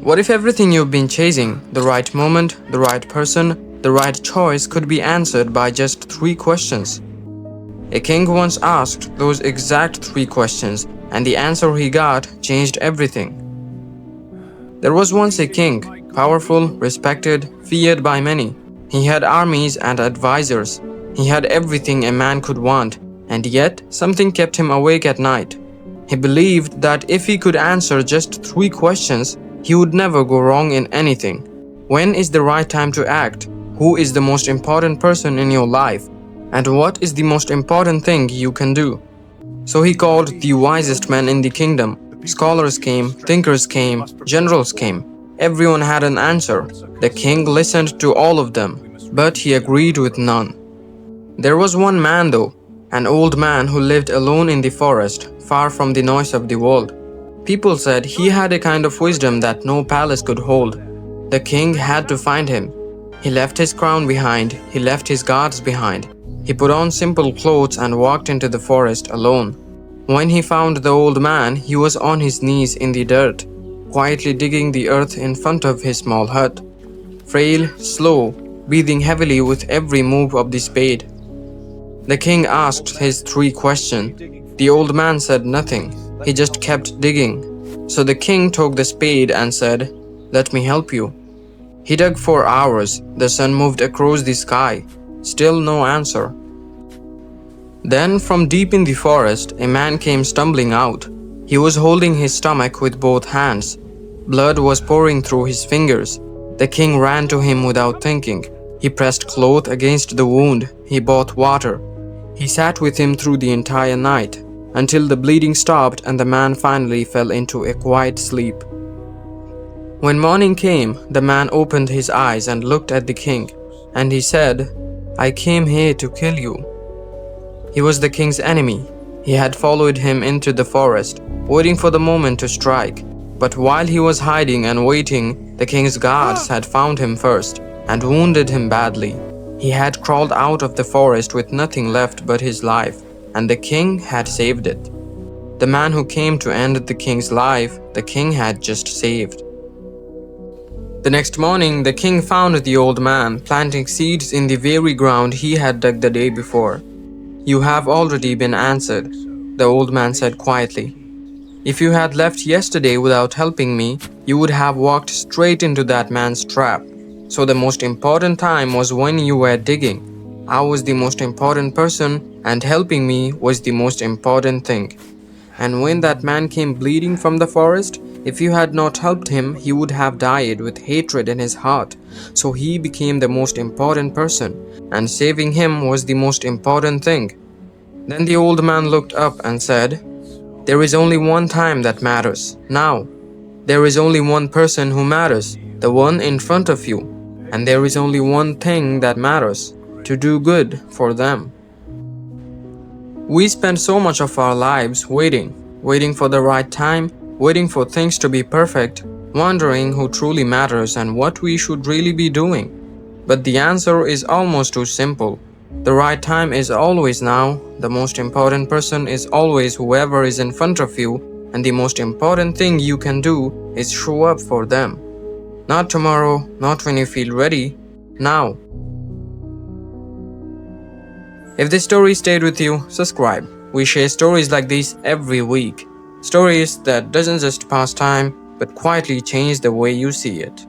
What if everything you've been chasing, the right moment, the right person, the right choice, could be answered by just 3 questions? A king once asked those exact 3 questions, and the answer he got changed everything. There was once a king, powerful, respected, feared by many. He had armies and advisors. He had everything a man could want, and yet something kept him awake at night. He believed that if he could answer just 3 questions, he would never go wrong in anything. When is the right time to act? Who is the most important person in your life? And what is the most important thing you can do? So he called the wisest men in the kingdom. Scholars came, thinkers came, generals came. Everyone had an answer. The king listened to all of them, but he agreed with none. There was one man though, an old man who lived alone in the forest, far from the noise of the world. People said he had a kind of wisdom that no palace could hold. The king had to find him. He left his crown behind, he left his guards behind. He put on simple clothes and walked into the forest alone. When he found the old man, he was on his knees in the dirt, quietly digging the earth in front of his small hut. Frail, slow, breathing heavily with every move of the spade. The king asked his 3 questions. The old man said nothing. He just kept digging. So the king took the spade and said, "Let me help you." He dug for hours. The sun moved across the sky. Still no answer. Then from deep in the forest, a man came stumbling out. He was holding his stomach with both hands. Blood was pouring through his fingers. The king ran to him without thinking. He pressed cloth against the wound. He brought water. He sat with him through the entire night, until the bleeding stopped and the man finally fell into a quiet sleep. When morning came, the man opened his eyes and looked at the king, and he said, "I came here to kill you." He was the king's enemy. He had followed him into the forest, waiting for the moment to strike. But while he was hiding and waiting, the king's guards had found him first and wounded him badly. He had crawled out of the forest with nothing left but his life, and the king had saved it. The man who came to end the king's life, the king had just saved. The next morning, the king found the old man planting seeds in the very ground he had dug the day before. "You have already been answered," the old man said quietly. "If you had left yesterday without helping me, you would have walked straight into that man's trap. So the most important time was when you were digging. I was the most important person, and helping me was the most important thing. And when that man came bleeding from the forest, if you had not helped him, he would have died with hatred in his heart. So he became the most important person, and saving him was the most important thing." Then the old man looked up and said, "There is only one time that matters, now. There is only one person who matters, the one in front of you. And there is only one thing that matters, to do good for them." We spend so much of our lives waiting for the right time, waiting for things to be perfect, wondering who truly matters and what we should really be doing. But the answer is almost too simple. The right time is always now, the most important person is always whoever is in front of you, and the most important thing you can do is show up for them. Not tomorrow, not when you feel ready, now. If this story stayed with you, subscribe. We share stories like these every week. Stories that doesn't just pass time, but quietly change the way you see it.